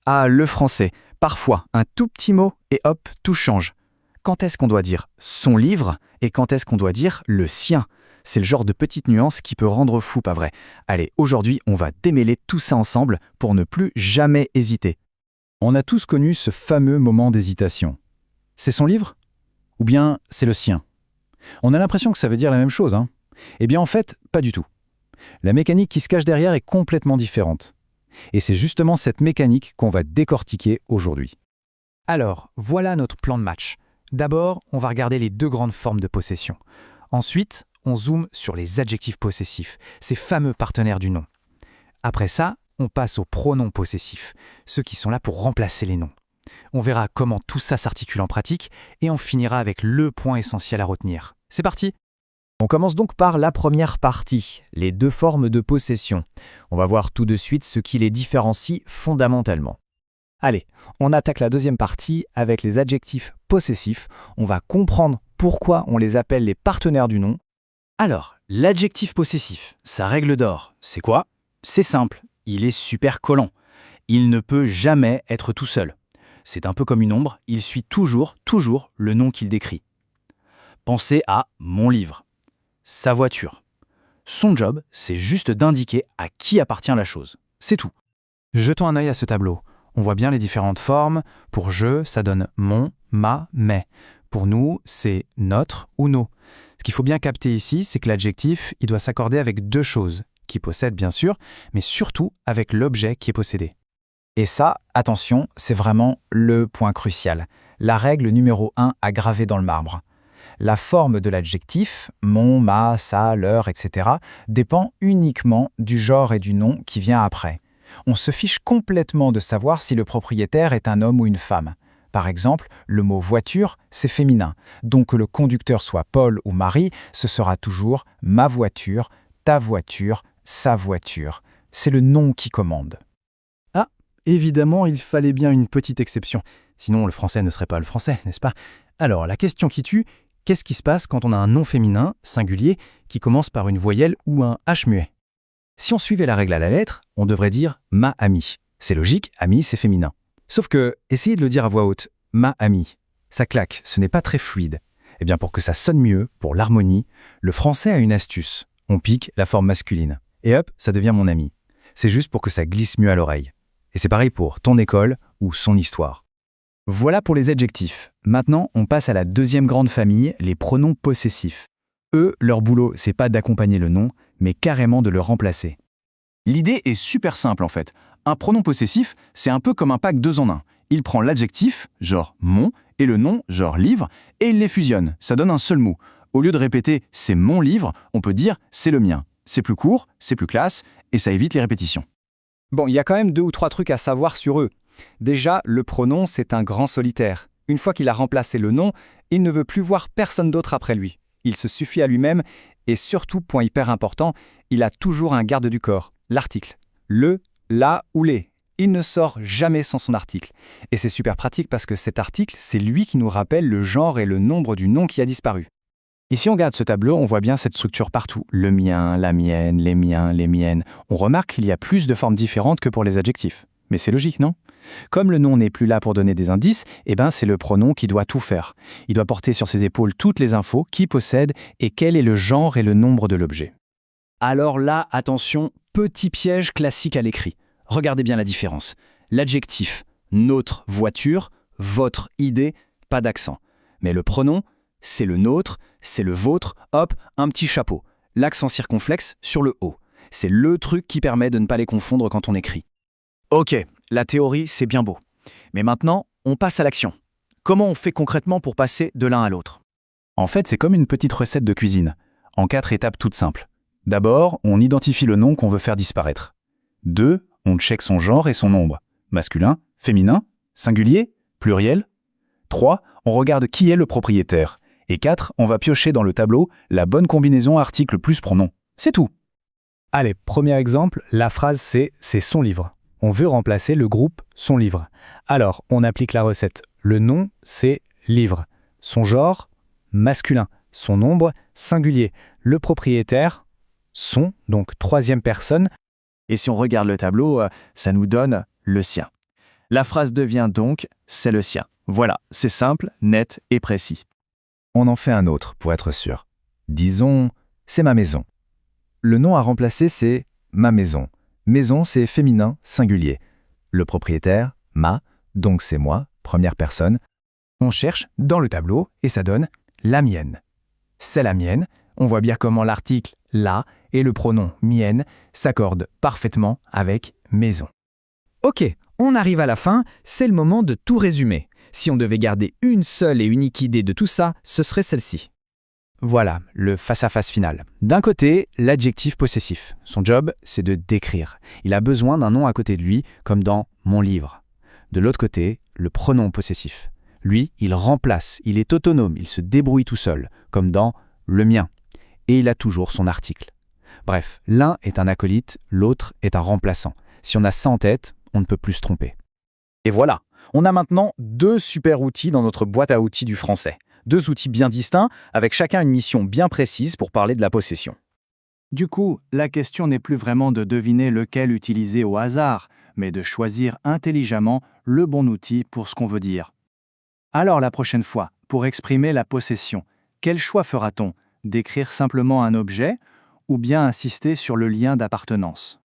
Ah, le français. Parfois, un tout petit mot et hop, tout change. Quand est-ce qu'on doit dire son livre et quand est-ce qu'on doit dire le sien? C'est le genre de petite nuance qui peut rendre fou, pas vrai? Allez, aujourd'hui, on va démêler tout ça ensemble pour ne plus jamais hésiter. On a tous connu ce fameux moment d'hésitation. C'est son livre? Ou bien c'est le sien? On a l'impression que ça veut dire la même chose, hein? Eh bien en fait, pas du tout. La mécanique qui se cache derrière est complètement différente. Et c'est justement cette mécanique qu'on va décortiquer aujourd'hui. Alors, voilà notre plan de match. D'abord, on va regarder les deux grandes formes de possession. Ensuite, on zoome sur les adjectifs possessifs, ces fameux partenaires du nom. Après ça, on passe aux pronoms possessifs, ceux qui sont là pour remplacer les noms. On verra comment tout ça s'articule en pratique et on finira avec le point essentiel à retenir. C'est parti! On commence donc par la première partie, les deux formes de possession. On va voir tout de suite ce qui les différencie fondamentalement. Allez, on attaque la deuxième partie avec les adjectifs possessifs. On va comprendre pourquoi on les appelle les partenaires du nom. Alors, l'adjectif possessif, sa règle d'or, c'est quoi? C'est simple, il est super collant. Il ne peut jamais être tout seul. C'est un peu comme une ombre, il suit toujours le nom qu'il décrit. Pensez à mon livre, sa voiture. Son job, c'est juste d'indiquer à qui appartient la chose. C'est tout. Jetons un œil à ce tableau. On voit bien les différentes formes. Pour je, ça donne mon, ma, mes. Pour nous, c'est notre ou nos. Ce qu'il faut bien capter ici, c'est que l'adjectif, il doit s'accorder avec deux choses, qui possèdent bien sûr, mais surtout avec l'objet qui est possédé. Et ça, attention, c'est vraiment le point crucial. La règle numéro 1 à graver dans le marbre. La forme de l'adjectif, mon, ma, sa, leur, etc., dépend uniquement du genre et du nom qui vient après. On se fiche complètement de savoir si le propriétaire est un homme ou une femme. Par exemple, le mot voiture, c'est féminin. Donc que le conducteur soit Paul ou Marie, ce sera toujours ma voiture, ta voiture, sa voiture. C'est le nom qui commande. Ah, évidemment, il fallait bien une petite exception. Sinon, le français ne serait pas le français, n'est-ce pas? Alors, la question qui tue, qu'est-ce qui se passe quand on a un nom féminin, singulier, qui commence par une voyelle ou un H muet? Si on suivait la règle à la lettre, on devrait dire « ma amie ». C'est logique, amie, c'est féminin. Sauf que, essayez de le dire à voix haute, « ma amie ». Ça claque, ce n'est pas très fluide. Eh bien, pour que ça sonne mieux, pour l'harmonie, le français a une astuce. On pique la forme masculine. Et hop, ça devient mon ami. C'est juste pour que ça glisse mieux à l'oreille. Et c'est pareil pour ton école ou son histoire. Voilà pour les adjectifs. Maintenant, on passe à la deuxième grande famille, les pronoms possessifs. Eux, leur boulot, c'est pas d'accompagner le nom, mais carrément de le remplacer. L'idée est super simple en fait. Un pronom possessif, c'est un peu comme un pack 2 en 1. Il prend l'adjectif, genre mon, et le nom, genre livre, et il les fusionne. Ça donne un seul mot. Au lieu de répéter « c'est mon livre », on peut dire « c'est le mien ». C'est plus court, c'est plus classe, et ça évite les répétitions. Bon, il y a quand même 2 ou 3 trucs à savoir sur eux. Déjà, le pronom, c'est un grand solitaire. Une fois qu'il a remplacé le nom, il ne veut plus voir personne d'autre après lui. Il se suffit à lui-même, et surtout, point hyper important, il a toujours un garde du corps, l'article. Le, la ou les. Il ne sort jamais sans son article. Et c'est super pratique parce que cet article, c'est lui qui nous rappelle le genre et le nombre du nom qui a disparu. Et si on regarde ce tableau, on voit bien cette structure partout. Le mien, la mienne, les miens, les miennes. On remarque qu'il y a plus de formes différentes que pour les adjectifs. Mais c'est logique, non? Comme le nom n'est plus là pour donner des indices, c'est le pronom qui doit tout faire. Il doit porter sur ses épaules toutes les infos, qui possède et quel est le genre et le nombre de l'objet. Alors là, attention, petit piège classique à l'écrit. Regardez bien la différence. L'adjectif « notre voiture »,« votre idée », pas d'accent. Mais le pronom, c'est le nôtre, c'est le vôtre, hop, un petit chapeau. L'accent circonflexe sur le haut. C'est le truc qui permet de ne pas les confondre quand on écrit. Ok, la théorie, c'est bien beau. Mais maintenant, on passe à l'action. Comment on fait concrètement pour passer de l'un à l'autre? En fait, c'est comme une petite recette de cuisine, en 4 étapes toutes simples. D'abord, on identifie le nom qu'on veut faire disparaître. 2, on check son genre et son nombre. Masculin, féminin, singulier, pluriel. 3, on regarde qui est le propriétaire. Et 4, on va piocher dans le tableau la bonne combinaison article plus pronom. C'est tout. Allez, premier exemple, la phrase c'est son livre. On veut remplacer le groupe son livre. Alors, on applique la recette. Le nom, c'est livre. Son genre, masculin. Son nombre, singulier. Le propriétaire, son, donc troisième personne. Et si on regarde le tableau, ça nous donne le sien. La phrase devient donc « c'est le sien ». Voilà, c'est simple, net et précis. On en fait un autre pour être sûr. Disons, c'est ma maison. Le nom à remplacer, c'est ma maison. Maison, c'est féminin, singulier. Le propriétaire, ma, donc c'est moi, première personne. On cherche dans le tableau et ça donne « la mienne ». C'est la mienne, on voit bien comment l'article « la » et le pronom « mienne » s'accordent parfaitement avec « maison ». Ok, on arrive à la fin, c'est le moment de tout résumer. Si on devait garder une seule et unique idée de tout ça, ce serait celle-ci. Voilà, le face-à-face final. D'un côté, l'adjectif possessif. Son job, c'est de décrire. Il a besoin d'un nom à côté de lui, comme dans « mon livre ». De l'autre côté, le pronom possessif. Lui, il remplace, il est autonome, il se débrouille tout seul, comme dans « le mien ». Et il a toujours son article. Bref, l'un est un acolyte, l'autre est un remplaçant. Si on a ça en tête, on ne peut plus se tromper. Et voilà, on a maintenant 2 super outils dans notre boîte à outils du français. 2 outils bien distincts, avec chacun une mission bien précise pour parler de la possession. Du coup, la question n'est plus vraiment de deviner lequel utiliser au hasard, mais de choisir intelligemment le bon outil pour ce qu'on veut dire. Alors la prochaine fois, pour exprimer la possession, quel choix fera-t-on ? Décrire simplement un objet ou bien insister sur le lien d'appartenance ?